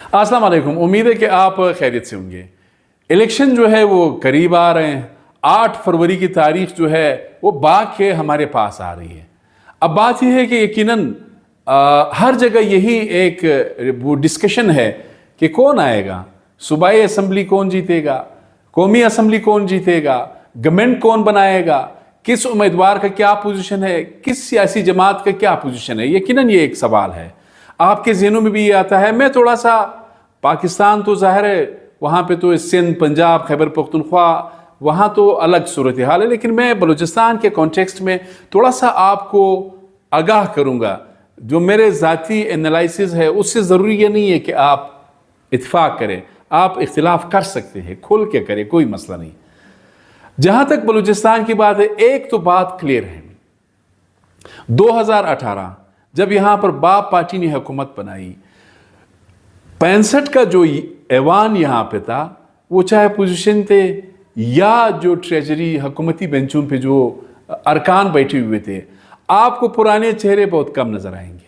अस्सलाम वालेकुम। उम्मीद है कि आप खैरियत से होंगे। इलेक्शन जो है वो करीब आ रहे हैं। 8 फरवरी की तारीख जो है वो बाग के हमारे पास आ रही है। अब बात यह है कि यकीनन हर जगह यही एक वो डिस्कशन है कि कौन आएगा, सूबाई असम्बली कौन जीतेगा, कौमी असम्बली कौन जीतेगा, गवर्नमेंट कौन बनाएगा, किस उम्मीदवार का क्या पोजीशन है, किस सियासी जमात का क्या पोजीशन है। यकीनन ये एक सवाल है। आपके ज़हनों में भी ये आता है। मैं थोड़ा सा पाकिस्तान तो ज़ाहिर है वहाँ पे तो सिंध, पंजाब, खैबर पख्तूनख्वा वहाँ तो अलग सूरत हाल है, लेकिन मैं बलूचिस्तान के कॉन्टेक्स्ट में थोड़ा सा आपको आगाह करूँगा। जो मेरे ज़ाती एनालिसिस है उससे ज़रूरी ये नहीं है कि आप इत्फाक करें, आप इख्तिलाफ कर सकते हैं, खुल के करें, कोई मसला नहीं। जहाँ तक बलूचिस्तान की बात है, एक तो बात क्लियर है। 2018 जब यहाँ पर बाप पार्टी ने हुकूमत बनाई, 65 का जो ऐवान यहाँ पे था, वो चाहे पोजीशन थे या जो ट्रेजरी हुकूमती बेंचों पे जो अरकान बैठे हुए थे, आपको पुराने चेहरे बहुत कम नजर आएंगे।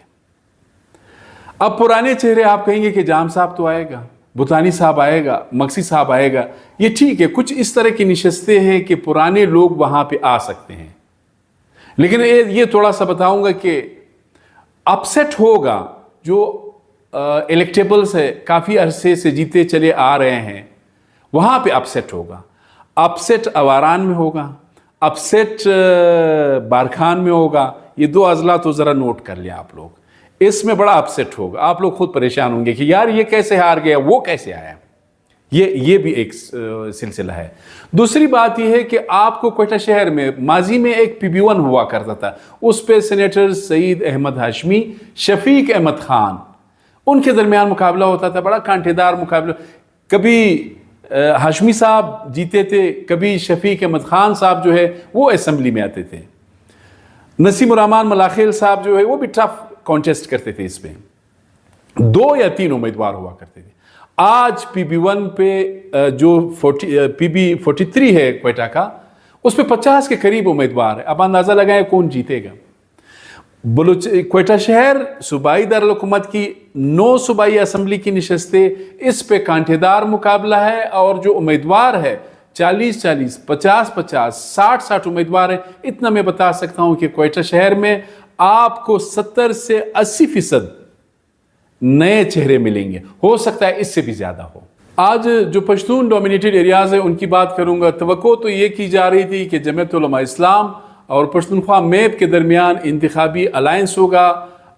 अब पुराने चेहरे आप कहेंगे कि जाम साहब तो आएगा, बुतानी साहब आएगा, मक्सी साहब आएगा, ये ठीक है। कुछ इस तरह की निशस्तें हैं कि पुराने लोग वहां पे आ सकते हैं, लेकिन ये थोड़ा सा बताऊंगा कि अपसेट होगा जो इलेक्टेबल्स है, काफ़ी अरसे से जीते चले आ रहे हैं, वहाँ पे अपसेट होगा। अपसेट अवारान में होगा, अपसेट बारखान में होगा। ये 2 अजला तो ज़रा नोट कर लिया आप लोग, इसमें बड़ा अपसेट होगा। आप लोग खुद परेशान होंगे कि यार ये कैसे हार गया, वो कैसे आया। ये भी एक सिलसिला है। दूसरी बात यह है कि आपको क्वेटा शहर में माजी में एक PB1 हुआ करता था, उस पे सेनेटर सईद अहमद हाशमी, शफीक अहमद खान, उनके दरमियान मुकाबला होता था, बड़ा कांटेदार मुकाबला। कभी हाशमी साहब जीते थे, कभी शफीक अहमद खान साहब जो है वो असेंबली में आते थे। नसीम रहमान मलाखिल साहब जो है वो भी टफ कॉन्टेस्ट करते थे। इसमें 2 या 3 उम्मीदवार हुआ करते थे। आज PB1 पे जो PB43 है क्वेटा का, उस पे 50 के करीब उम्मीदवार है। अब अंदाजा लगाएं कौन जीतेगा। क्वेटा शहर सूबाई दारुल-हुकूमत की 9 सूबाई असम्बली की नशस्तें, इस पे कांटेदार मुकाबला है, और जो उम्मीदवार है 40-40, 50-50, 60-60 उम्मीदवार है। इतना मैं बता सकता हूं कि क्वेटा शहर में आपको 70 से 80% नए चेहरे मिलेंगे, हो सकता है इससे भी ज्यादा हो। आज जो पश्तून डोमिनेटेड एरियाज है उनकी बात करूंगा। तवक्को तो ये की जा रही थी कि जमीयत उलमा इस्लाम और पश्तूनख्वा मैप के दरमियान इंतखाबी अलायंस होगा।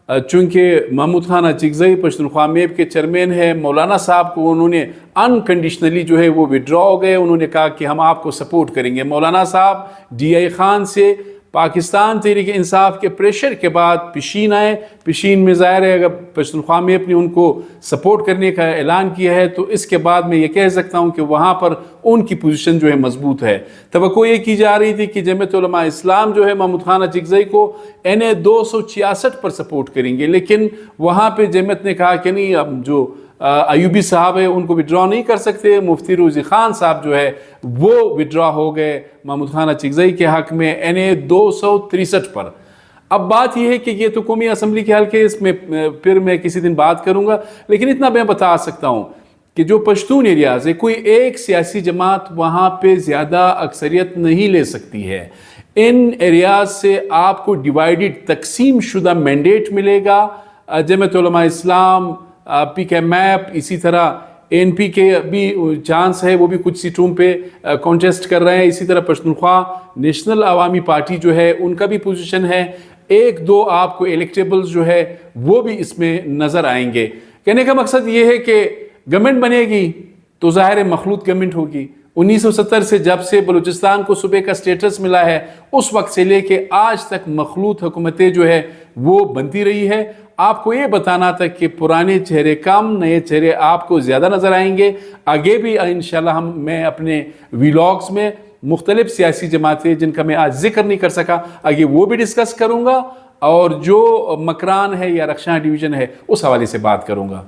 चूंकि महमूद खान चिगज़ई पश्तूनख्वा मैप के चेयरमैन है, मौलाना साहब को उन्होंने अनकंडीशनली जो है वो विड्रॉ हो गए। उन्होंने कहा कि हम आपको सपोर्ट करेंगे। मौलाना साहब DI खान से पाकिस्तान तहरीक इंसाफ के प्रेशर के बाद पिशीन आए। पिशीन में ज़ाहिर है अगर पश्तूनख्वा में अपनी उनको सपोर्ट करने का ऐलान किया है, तो इसके बाद मैं ये कह सकता हूँ कि वहाँ पर उनकी पोजीशन जो है मजबूत है। तवक्को ये की जा रही थी कि जमीयत उलमा इस्लाम जो है महमूद खान चिगज़ई को NA 266 पर सपोर्ट करेंगे, लेकिन वहाँ पर जमीयत ने कहा कि नहीं, अब जो अयूबी साहब है उनको विड्रॉ नहीं कर सकते। मुफ्ती रोज़ी खान साहब जो है वो विड्रॉ हो गए महमूद खान चिगज़ई के हक में NA 263 पर। अब बात यह है कि ये तो कौमी असम्बली के हल्के, इसमें फिर मैं किसी दिन बात करूंगा, लेकिन इतना मैं बता सकता हूं कि जो पश्तून एरियाज है, कोई एक सियासी जमात वहां पे ज़्यादा अक्सरियत नहीं ले सकती है। इन एरियाज से आपको डिवाइडेड, तकसीम शुदा मैंडेट मिलेगा। जमीयत उलमा इस्लाम, PK मैप, इसी तरह NP के भी चांस है, वो भी कुछ सीटों पे कॉन्टेस्ट कर रहे हैं। इसी तरह पश्तूनख्वा नेशनल अवामी पार्टी जो है उनका भी पोजीशन है। 1-2 आपको इलेक्टेबल्स जो है वो भी इसमें नज़र आएंगे। कहने का मकसद ये है कि गवर्नमेंट बनेगी तो ज़ाहिर है मखलूत गवर्नमेंट होगी। 1970 से जब से बलूचिस्तान को सूबे का स्टेटस मिला है, उस वक्त से लेके आज तक मखलूत हुकूमतें जो है वो बनती रही है। आपको ये बताना था कि पुराने चेहरे कम, नए चेहरे आपको ज़्यादा नज़र आएंगे। आगे भी इंशाल्लाह मैं अपने व्लॉग्स में मुख्तलिफ सियासी जमातें जिनका मैं आज जिक्र नहीं कर सका, आगे वो भी डिस्कस करूँगा, और जो मकरान है या रक्षा डिवीज़न है उस हवाले से बात करूँगा।